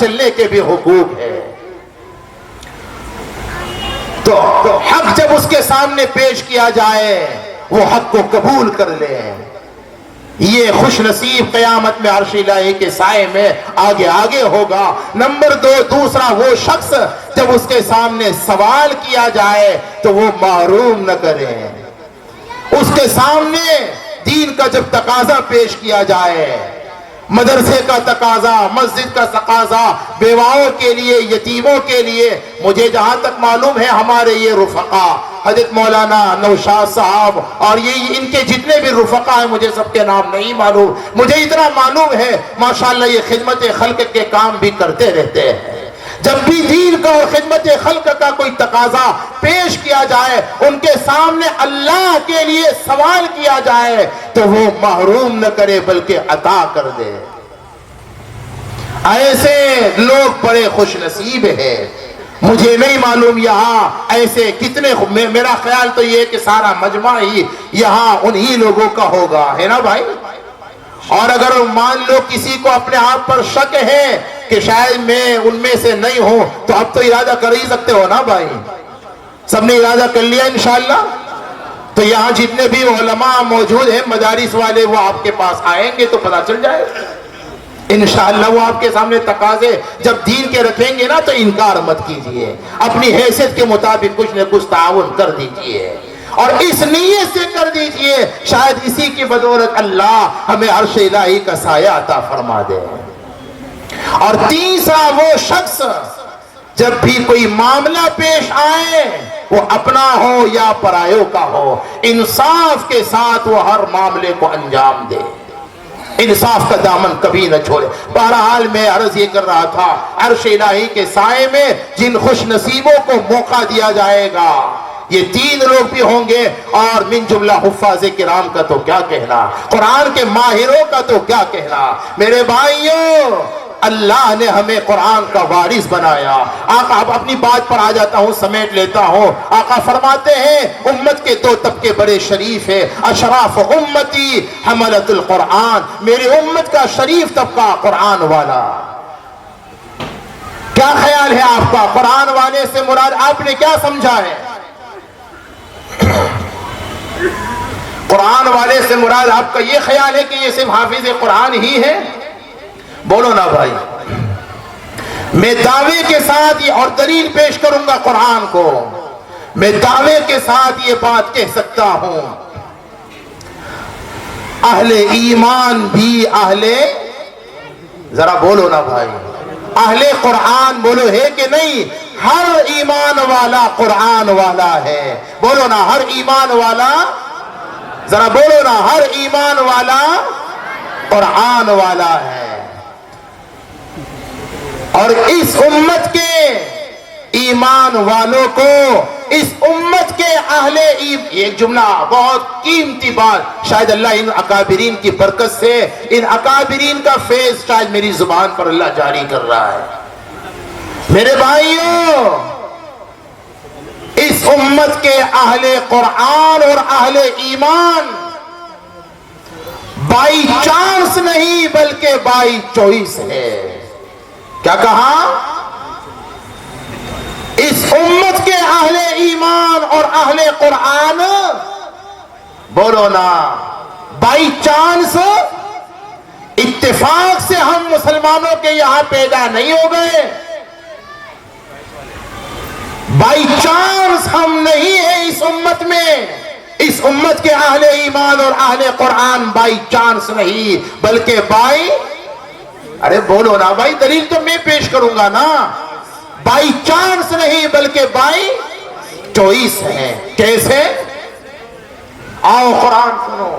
چلنے کے بھی حقوق ہے۔ تو حق جب اس کے سامنے پیش کیا جائے وہ حق کو قبول کر لے، یہ خوش نصیب قیامت میں عرش الہی کے سائے میں آگے آگے ہوگا۔ نمبر 2، دوسرا وہ شخص جب اس کے سامنے سوال کیا جائے تو وہ محروم نہ کرے۔ اس کے سامنے دین کا جب تقاضا پیش کیا جائے، مدرسے کا تقاضا، مسجد کا تقاضا، بیواؤں کے لیے، یتیموں کے لیے، مجھے جہاں تک معلوم ہے ہمارے یہ رفقا حضرت مولانا نوشاد صاحب اور یہ ان کے جتنے بھی رفقا ہیں، مجھے سب کے نام نہیں معلوم، مجھے اتنا معلوم ہے ماشاءاللہ یہ خدمت خلق کے کام بھی کرتے رہتے ہیں۔ جب بھی دین کا اور خدمت خلق کا کوئی تقاضا پیش کیا جائے، ان کے سامنے اللہ کے لیے سوال کیا جائے تو وہ محروم نہ کرے بلکہ عطا کر دے۔ ایسے لوگ بڑے خوش نصیب ہیں۔ مجھے نہیں معلوم یہاں ایسے کتنے، میرا خیال تو یہ کہ سارا مجمع ہی یہاں انہی لوگوں کا ہوگا، ہے نا بھائی؟ اور اگر مان لو کسی کو اپنے آپ پر شک ہے کہ شاید میں ان میں سے نہیں ہوں تو اب تو ارادہ کر ہی سکتے ہو نا بھائی؟ سب نے ارادہ کر لیا انشاءاللہ؟ تو یہاں جتنے بھی علماء موجود ہیں مدارس والے وہ آپ کے پاس آئیں گے تو پتہ چل جائے انشاءاللہ۔ وہ آپ کے سامنے تقاضے جب دین کے رکھیں گے نا تو انکار مت کیجئے، اپنی حیثیت کے مطابق کچھ نہ کچھ تعاون کر دیجئے اور اس نیت سے کر دیجئے شاید اسی کی بدولت اللہ ہمیں عرش الہی کا سایہ عطا فرما دے۔ اور تیسرا وہ شخص جب بھی کوئی معاملہ پیش آئے وہ اپنا ہو یا پرایوں کا ہو، انصاف کے ساتھ وہ ہر معاملے کو انجام دے، انصاف کا دامن کبھی نہ چھوڑے۔ بہرحال میں عرض یہ کر رہا تھا عرش الہی کے سائے میں جن خوش نصیبوں کو موقع دیا جائے گا یہ 3 لوگ بھی ہوں گے، اور من جملہ حفاظ کرام کا تو کیا کہنا، قرآن کے ماہروں کا تو کیا کہنا۔ میرے بھائیوں اللہ نے ہمیں قرآن کا وارث بنایا۔ آقا اب اپنی بات پر آ جاتا ہوں، سمیٹ لیتا ہوں۔ آقا فرماتے ہیں امت کے 2 طبقے بڑے شریف ہیں، اشراف امتی حملت القرآن، میری امت کا شریف طبقہ قرآن والا۔ کیا خیال ہے آپ کا؟ قرآن والے سے مراد آپ نے کیا سمجھا ہے؟ قرآن والے سے مراد آپ کا یہ خیال ہے کہ یہ صرف حافظ قرآن ہی ہے؟ بولو نا بھائی۔ میں دعوے کے ساتھ یہ اور دلیل پیش کروں گا قرآن کو، میں دعوے کے ساتھ یہ بات کہہ سکتا ہوں اہل ایمان بھی ذرا بولو نا بھائی، اہل قرآن بولو ہے کہ نہیں؟ ہر ایمان والا قرآن والا ہے، بولو نا ہر ایمان والا، ذرا بولو نا ہر ایمان والا قرآن والا ہے۔ اور اس امت کے ایمان والوں کو، اس امت کے اہل ایک جملہ بہت قیمتی بات، شاید اللہ ان اکابرین کی برکت سے، ان اکابرین کا فیض شاید میری زبان پر اللہ جاری کر رہا ہے۔ میرے بھائیوں اس امت کے اہل قرآن اور اہل ایمان بائی چانس نہیں بلکہ بائی چوائس ہے۔ کیا کہا؟ اس امت کے اہل ایمان اور اہل قرآن، بولو نا، بائی چانس اتفاق سے ہم مسلمانوں کے یہاں پیدا نہیں ہو گئے، بائی چانس ہم نہیں ہیں اس امت میں، اس امت کے اہل ایمان اور اہل قرآن بائی چانس نہیں بلکہ بائی، ارے بولو نا بھائی، دلیل تو میں پیش کروں گا نا، بائی چانس نہیں بلکہ بائی چوائس ہے۔ کیسے؟ آؤ قرآن سنو۔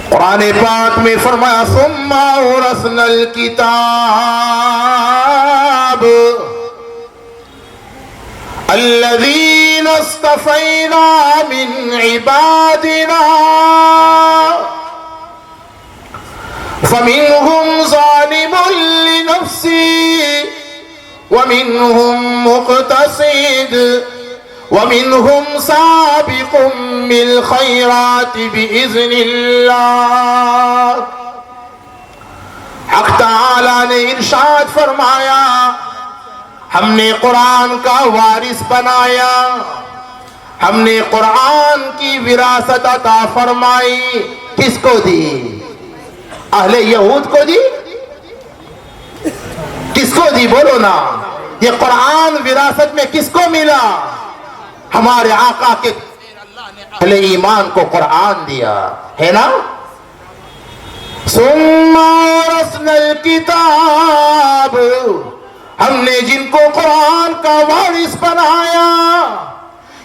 قرآن پاک میں فرمایا ثم اورثنا الکتاب الذین اصطفینا من عبادنا فمنهم ظالم لنفسه ومنهم مقتصد ومنهم سابق بالخيرات بإذن الله۔ حق تعالی نے ارشاد فرمایا ہم نے قرآن کا وارث بنایا، ہم نے قرآن کی وراثت عطا فرمائی۔ کس کو دی؟ اہل یہود کو دی؟ کس کو دی بولو نا؟ یہ قرآن وراثت میں کس کو ملا؟ ہمارے آقا کے اہل ایمان کو قرآن دیا ہے نا۔ ثم ورثنا الکتاب، ہم نے جن کو قرآن کا وارث بنایا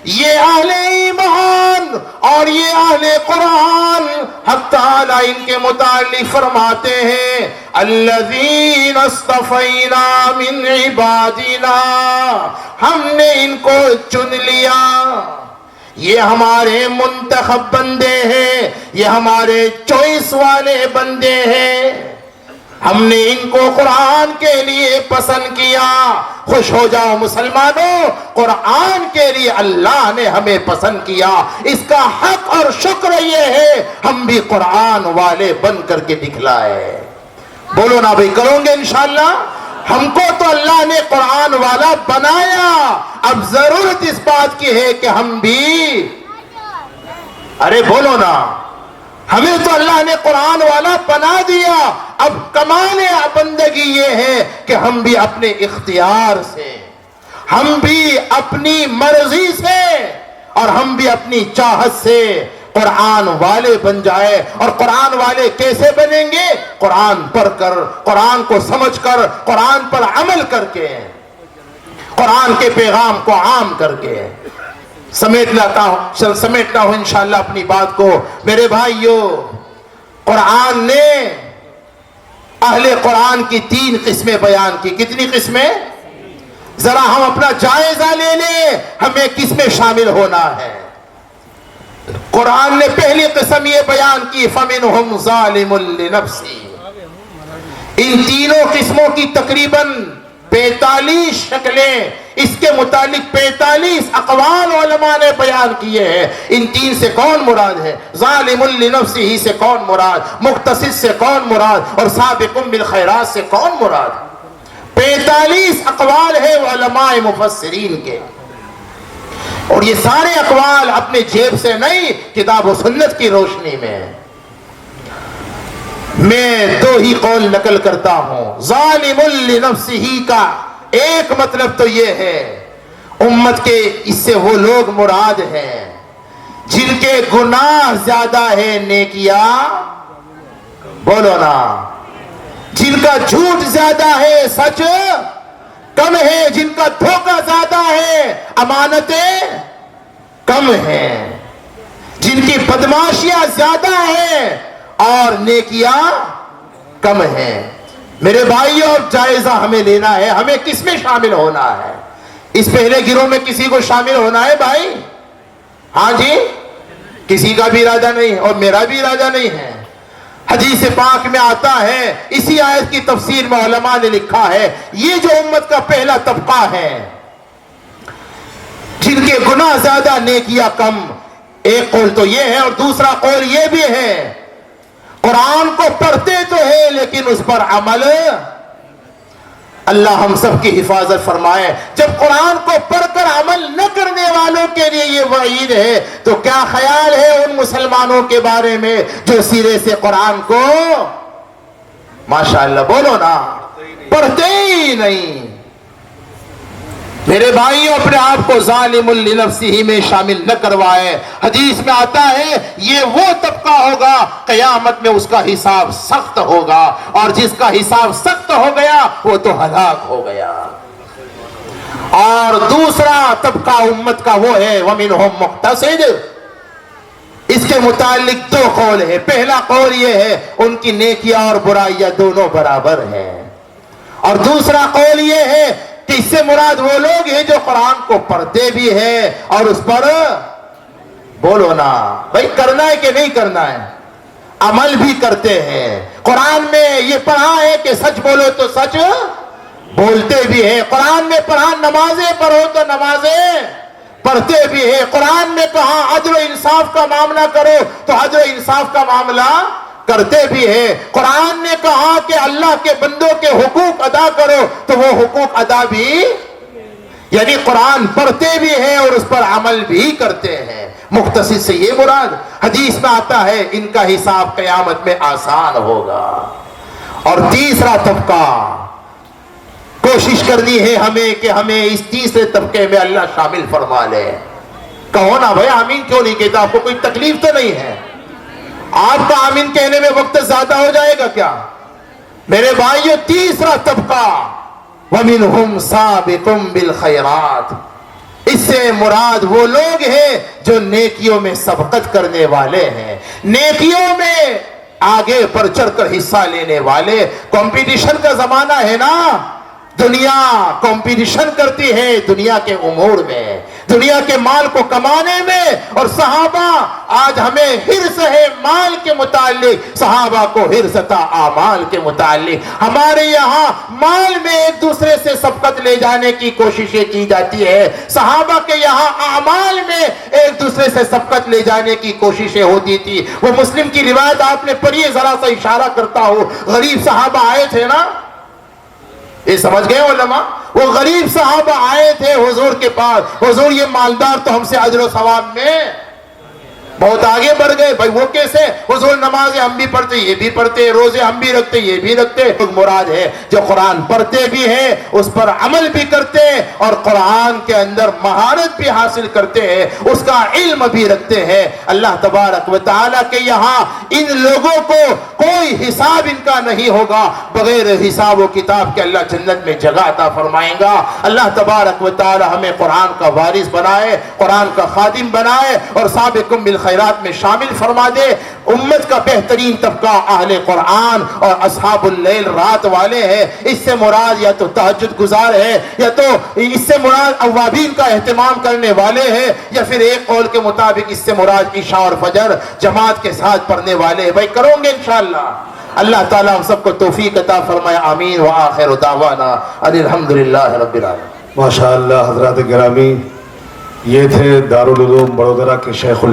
یہ اہل ایمان اور یہ اہل قرآن، حق تعالیٰ ان کے متعلق فرماتے ہیں الذین اصطفینا من عبادنا، ہم نے ان کو چن لیا، یہ ہمارے منتخب بندے ہیں، یہ ہمارے چوائس والے بندے ہیں، ہم نے ان کو قرآن کے لیے پسند کیا۔ خوش ہو جاؤ مسلمانوں، قرآن کے لیے اللہ نے ہمیں پسند کیا، اس کا حق اور شکر یہ ہے ہم بھی قرآن والے بن کر کے دکھلائے۔ بولو نا بھائی، کرو گے انشاءاللہ؟ ہم کو تو اللہ نے قرآن والا بنایا، اب ضرورت اس بات کی ہے کہ ہم بھی، ارے بولو نا، ہمیں تو اللہ نے قرآن والا بنا دیا، اب کمال بندگی یہ ہے کہ ہم بھی اپنے اختیار سے، ہم بھی اپنی مرضی سے اور ہم بھی اپنی چاہت سے قرآن والے بن جائے۔ اور قرآن والے کیسے بنیں گے؟ قرآن پڑھ کر، قرآن کو سمجھ کر، قرآن پر عمل کر کے، قرآن کے پیغام کو عام کر کے۔ سمیٹنا ہوں انشاءاللہ اپنی بات کو۔ میرے بھائیو، قرآن نے اہل قرآن کی 3 قسمیں بیان کی۔ کتنی قسمیں؟ ذرا ہم اپنا جائزہ لے لیں، ہمیں کس میں شامل ہونا ہے۔ قرآن نے پہلی قسم یہ بیان کی فَمِنْهُمْ ظَالِمٌ لِنَفْسِهِ۔ ان تینوں قسموں کی تقریباً 45 شکلیں، اس کے متعلق 45 اقوال علماء نے بیان کیے ہیں۔ ان 3 سے کون مراد ہے؟ ظالم لنفسہ سے کون مراد؟ مقتصد سے کون مراد؟ اور سابق بالخیرات سے کون مراد؟ 45 اقوال ہے علماء مفسرین کے، اور یہ سارے اقوال اپنے جیب سے نہیں، کتاب و سنت کی روشنی میں۔ میں 2 ہی قول نقل کرتا ہوں۔ ظالم لنفسہ کا ایک مطلب تو یہ ہے امت کے، اس سے وہ لوگ مراد ہیں جن کے گناہ زیادہ ہے، نیکیاں بولو نا، جن کا جھوٹ زیادہ ہے، سچ کم ہے، جن کا دھوکہ زیادہ ہے، امانتیں کم ہیں، جن کی بدماشیاں زیادہ ہیں اور نیکیاں کم ہیں۔ میرے بھائیوں، جائزہ ہمیں لینا ہے، ہمیں کس میں شامل ہونا ہے؟ اس پہلے گروہ میں کسی کو شامل ہونا ہے بھائی؟ ہاں جی، کسی کا بھی ارادہ نہیں اور میرا بھی ارادہ نہیں ہے۔ حدیث پاک میں آتا ہے، اسی آیت کی تفسیر میں علماء نے لکھا ہے، یہ جو امت کا پہلا طبقہ ہے جن کے گناہ زیادہ نیکیاں کم، ایک قول تو یہ ہے، اور دوسرا قول یہ بھی ہے قرآن کو پڑھتے تو ہے لیکن اس پر عمل، اللہ ہم سب کی حفاظت فرمائے۔ جب قرآن کو پڑھ کر عمل نہ کرنے والوں کے لیے یہ وعید ہے، تو کیا خیال ہے ان مسلمانوں کے بارے میں جو سرے سے قرآن کو ماشاءاللہ بولو نا پڑھتے ہی نہیں؟ میرے بھائیوں، اپنے آپ کو ظالم لنفسہ میں شامل نہ کروائے۔ حدیث میں آتا ہے یہ وہ طبقہ ہوگا قیامت میں اس کا حساب سخت ہوگا، اور جس کا حساب سخت ہو گیا وہ تو ہلاک ہو گیا۔ اور دوسرا طبقہ امت کا وہ ہے وَمِنْهُمْ مُقْتَصِدٌ۔ اس کے متعلق 2 قول ہے۔ پہلا قول یہ ہے ان کی نیکیاں اور برائیاں دونوں برابر ہیں، اور دوسرا قول یہ ہے کہ اس سے مراد وہ لوگ ہیں جو قرآن کو پڑھتے بھی ہیں اور اس پر بولو نا بھائی کرنا ہے کہ نہیں کرنا ہے، عمل بھی کرتے ہیں۔ قرآن میں یہ پڑھا ہے کہ سچ بولو تو سچ بولتے بھی ہیں۔ قرآن میں پڑھا نمازیں پڑھو تو نمازیں پڑھتے بھی ہیں۔ قرآن میں کہا عدل و انصاف کا معاملہ کرو تو عدل و انصاف کا معاملہ کرتے بھی ہیں. قرآن نے کہا کہ اللہ کے بندوں کے حقوق ادا کرو تو وہ حقوق ادا بھی، یعنی قرآن پڑھتے بھی ہیں اور اس پر عمل بھی کرتے ہیں. مختصر سے یہ مراد. حدیث میں آتا ہے ان کا حساب قیامت میں آسان ہوگا. اور تیسرا طبقہ، کوشش کرنی ہے ہمیں کہ ہمیں اس تیسرے طبقے میں اللہ شامل فرما لے. کہو نا بھائی آمین کیوں نہیں کہتا؟ آپ کو کوئی تکلیف تو نہیں ہے؟ آپ کا آمین کہنے میں وقت زیادہ ہو جائے گا کیا؟ میرے بھائیو، تیسرا طبقہ وَمِنْهُمْ سَابِقٌ بِالْخَيْرَاتِ، اس سے مراد وہ لوگ ہیں جو نیکیوں میں سبقت کرنے والے ہیں، نیکیوں میں آگے بڑھ چڑھ کر حصہ لینے والے. کمپٹیشن کا زمانہ ہے نا، دنیا کمپٹیشن کرتی ہے دنیا کے امور میں، دنیا کے مال کو کمانے میں. اور صحابہ، آج ہمیں حرص ہے مال کے متعلق، صحابہ کو حرص تھا اعمال کے متعلق. ہمارے یہاں مال میں ایک دوسرے سے سبقت لے جانے کی کوششیں کی جاتی ہے، صحابہ کے یہاں اعمال میں ایک دوسرے سے سبقت لے جانے کی کوششیں ہوتی تھی. وہ مسلم کی روایت آپ نے پڑھی ہے، ذرا سا اشارہ کرتا ہوں. غریب صحابہ آئے تھے نا، یہ سمجھ گئے علماء؟ وہ غریب صحابہ آئے تھے حضور کے پاس. حضور یہ مالدار تو ہم سے اجر و ثواب میں بہت آگے بڑھ گئے. بھائی وہ کیسے؟ حضور نمازیں ہم بھی پڑھتے، یہ بھی پڑھتے، روزے ہم بھی رکھتے، یہ بھی رکھتے. مراد ہے جو قرآن پڑھتے بھی ہیں، اس پر عمل بھی کرتے ہیں، اور قرآن کے اندر مہارت بھی حاصل کرتے ہیں، اس کا علم بھی رکھتے ہیں. اللہ تبارک و تعالیٰ کے یہاں ان لوگوں کو کوئی حساب ان کا نہیں ہوگا. بغیر حساب و کتاب کے اللہ جنت میں جگہ عطا فرمائیں گا. اللہ تبارک و تعالیٰ ہمیں قرآن کا وارث بنائے، قرآن کا خادم بنائے، اور سابقکم بالخیرات میں شامل فرما دے. امت کا بہترین طبقہ اہل قرآن اور اصحاب اللیل، رات والے ہیں. اس سے مراد یا تو تہجد گزار ہے، یا تو اس سے مراد اوابین کا اہتمام کرنے والے ہیں، یا پھر ایک قول کے مطابق اس سے مراد عشاء اور فجر جماعت کے ساتھ پڑھنے والے ہیں. بھائی کرو گے انشاءاللہ. اللہ تعالیٰ ہم سب کو توفیق عطا فرمائے. آمین. وآخر دعوانا ان الحمدللہ رب العالمین. ماشاءاللہ. حضرات گرامی، یہ تھے دارالعلوم بڑودرہ کے شیخ